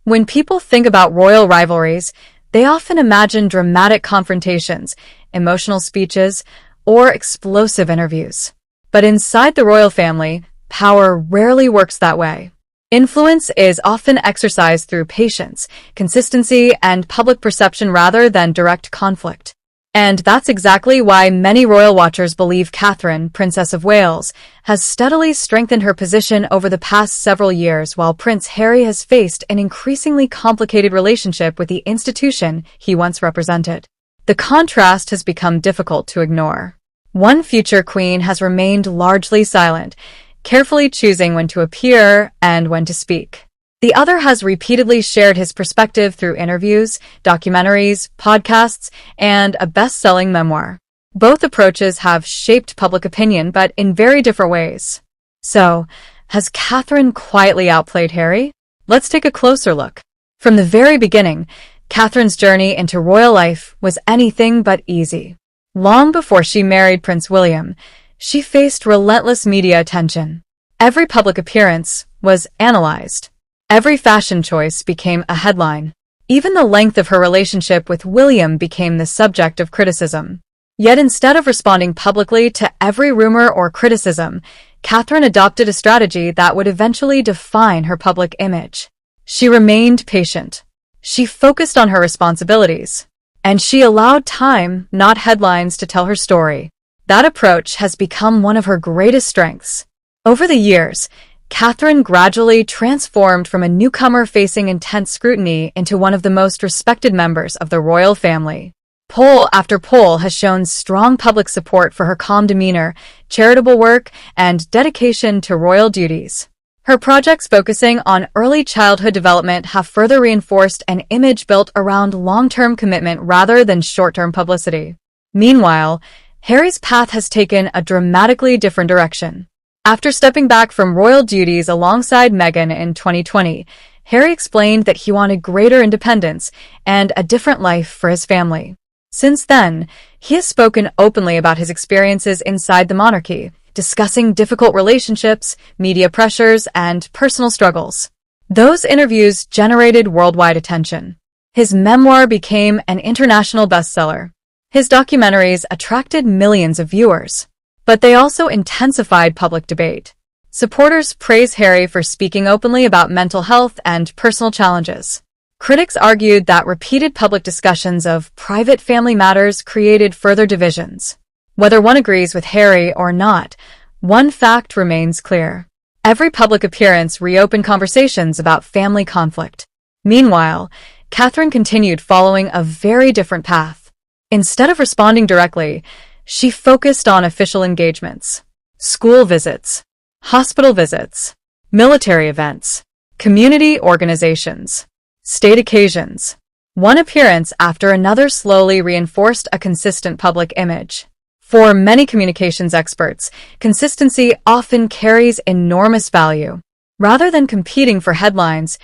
When people think about royal rivalries, they often imagine dramatic confrontations, emotional speeches, or explosive interviews. But inside the royal family, power rarely works that way. Influence is often exercised through patience, consistency, and public perception rather than direct conflict. And that's exactly why many royal watchers believe Catherine, Princess of Wales, has steadily strengthened her position over the past several years, while Prince Harry has faced an increasingly complicated relationship with the institution he once represented. The contrast has become difficult to ignore. One future queen has remained largely silent, carefully choosing when to appear and when to speak. The other has repeatedly shared his perspective through interviews, documentaries, podcasts, and a best-selling memoir. Both approaches have shaped public opinion, but in very different ways. So, has Catherine quietly outplayed Harry? Let's take a closer look. From the very beginning, Catherine's journey into royal life was anything but easy. Long before she married Prince William, she faced relentless media attention. Every public appearance was analyzed. Every fashion choice became a headline. Even the length of her relationship with William became the subject of criticism. Yet instead of responding publicly to every rumor or criticism, Catherine adopted a strategy that would eventually define her public image. She remained patient. She focused on her responsibilities. And she allowed time, not headlines, to tell her story. That approach has become one of her greatest strengths. Over the years, Catherine gradually transformed from a newcomer facing intense scrutiny into one of the most respected members of the royal family. Poll after poll has shown strong public support for her calm demeanor, charitable work, and dedication to royal duties. Her projects focusing on early childhood development have further reinforced an image built around long-term commitment rather than short-term publicity. Meanwhile, Harry's path has taken a dramatically different direction. After stepping back from royal duties alongside Meghan in 2020, Harry explained that he wanted greater independence and a different life for his family. Since then, he has spoken openly about his experiences inside the monarchy, discussing difficult relationships, media pressures, and personal struggles. Those interviews generated worldwide attention. His memoir became an international bestseller. His documentaries attracted millions of viewers. But they also intensified public debate. Supporters praise Harry for speaking openly about mental health and personal challenges. Critics argued that repeated public discussions of private family matters created further divisions. Whether one agrees with Harry or not, one fact remains clear. Every public appearance reopened conversations about family conflict. Meanwhile, Catherine continued following a very different path. Instead of responding directly, she focused on official engagements, school visits, hospital visits, military events, community organizations, state occasions. One appearance after another slowly reinforced a consistent public image. For many communications experts, consistency often carries enormous value. Rather than competing for headlines,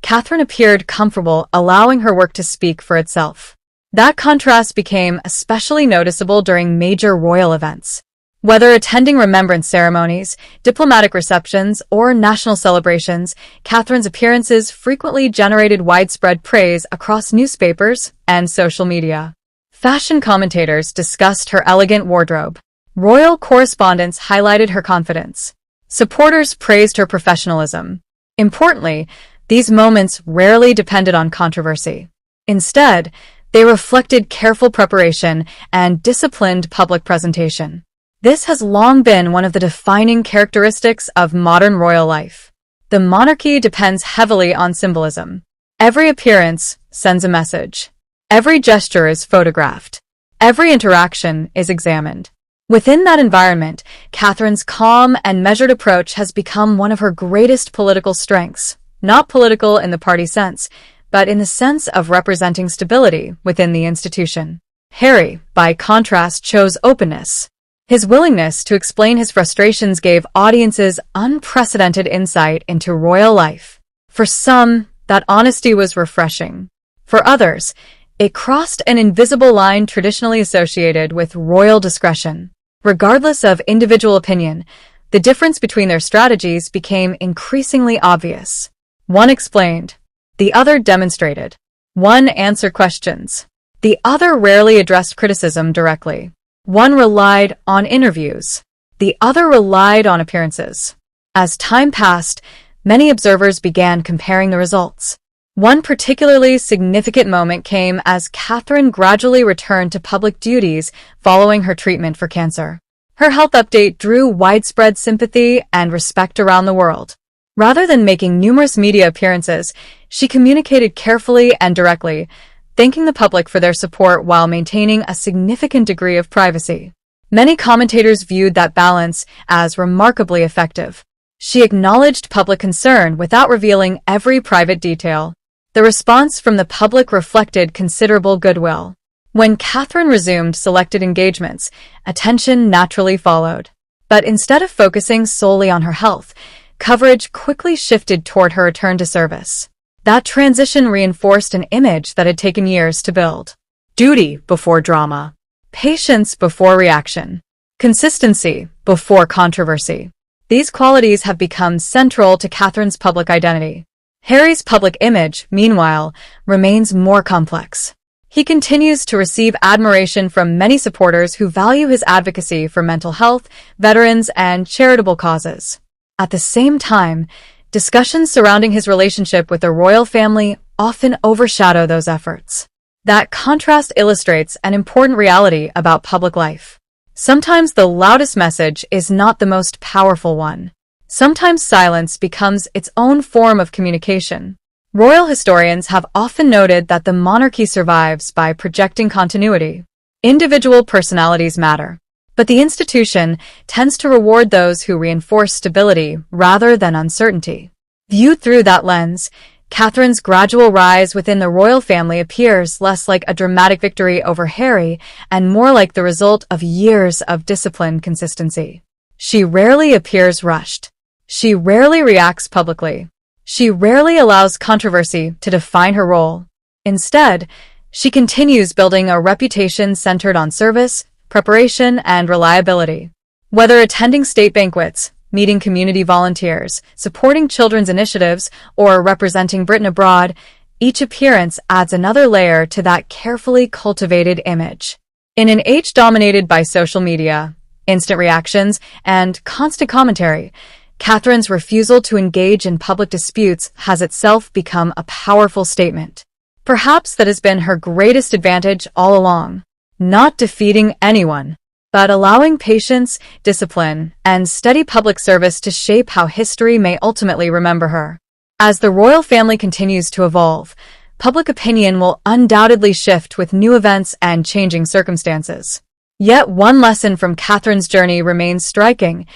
Catherine appeared comfortable allowing her work to speak for itself. That contrast became especially noticeable during major royal events. Whether attending remembrance ceremonies, diplomatic receptions, or national celebrations, Catherine's appearances frequently generated widespread praise across newspapers and social media. Fashion commentators discussed her elegant wardrobe. Royal correspondents highlighted her confidence. Supporters praised her professionalism. Importantly, these moments rarely depended on controversy. Instead, they reflected careful preparation and disciplined public presentation. This has long been one of the defining characteristics of modern royal life. The monarchy depends heavily on symbolism. Every appearance sends a message. Every gesture is photographed. Every interaction is examined. Within that environment, Catherine's calm and measured approach has become one of her greatest political strengths, not political in the party sense, but in the sense of representing stability within the institution. Harry, by contrast, chose openness. His willingness to explain his frustrations gave audiences unprecedented insight into royal life. For some, that honesty was refreshing. For others, it crossed an invisible line traditionally associated with royal discretion. Regardless of individual opinion, the difference between their strategies became increasingly obvious. One explained, The other demonstrated. One answered questions. The other rarely addressed criticism directly. One relied on interviews. The other relied on appearances. As time passed, many observers began comparing the results. One particularly significant moment came as Catherine gradually returned to public duties following her treatment for cancer. Her health update drew widespread sympathy and respect around the world. Rather than making numerous media appearances, she communicated carefully and directly, thanking the public for their support while maintaining a significant degree of privacy. Many commentators viewed that balance as remarkably effective. She acknowledged public concern without revealing every private detail. The response from the public reflected considerable goodwill. When Catherine resumed selected engagements, attention naturally followed. But instead of focusing solely on her health, coverage quickly shifted toward her return to service. That transition reinforced an image that had taken years to build. Duty before drama. Patience before reaction. Consistency before controversy. These qualities have become central to Catherine's public identity. Harry's public image, meanwhile, remains more complex. He continues to receive admiration from many supporters who value his advocacy for mental health, veterans, and charitable causes. At the same time, discussions surrounding his relationship with the royal family often overshadow those efforts. That contrast illustrates an important reality about public life. Sometimes the loudest message is not the most powerful one. Sometimes silence becomes its own form of communication. Royal historians have often noted that the monarchy survives by projecting continuity. Individual personalities matter, but the institution tends to reward those who reinforce stability rather than uncertainty. Viewed through that lens, Catherine's gradual rise within the royal family appears less like a dramatic victory over Harry and more like the result of years of disciplined consistency. She rarely appears rushed. She rarely reacts publicly. She rarely allows controversy to define her role. Instead, she continues building a reputation centered on service, preparation, and reliability. Whether attending state banquets, meeting community volunteers, supporting children's initiatives, or representing Britain abroad, each appearance adds another layer to that carefully cultivated image. In an age dominated by social media, instant reactions, and constant commentary, Catherine's refusal to engage in public disputes has itself become a powerful statement. Perhaps that has been her greatest advantage all along. Not defeating anyone, but allowing patience, discipline, and steady public service to shape how history may ultimately remember her. As the royal family continues to evolve, public opinion will undoubtedly shift with new events and changing circumstances. Yet one lesson from Catherine's journey remains striking.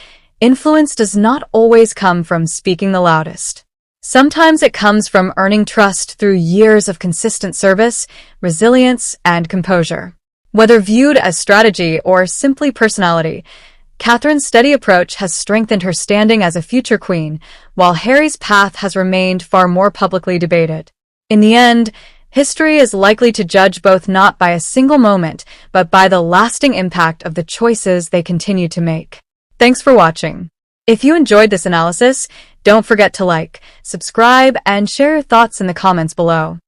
Influence does not always come from speaking the loudest. Sometimes it comes from earning trust through years of consistent service, resilience, and composure. Whether viewed as strategy or simply personality, Catherine's steady approach has strengthened her standing as a future queen, while Harry's path has remained far more publicly debated. In the end, history is likely to judge both not by a single moment, but by the lasting impact of the choices they continue to make. Thanks for watching. If you enjoyed this analysis, don't forget to like, subscribe, and share your thoughts in the comments below.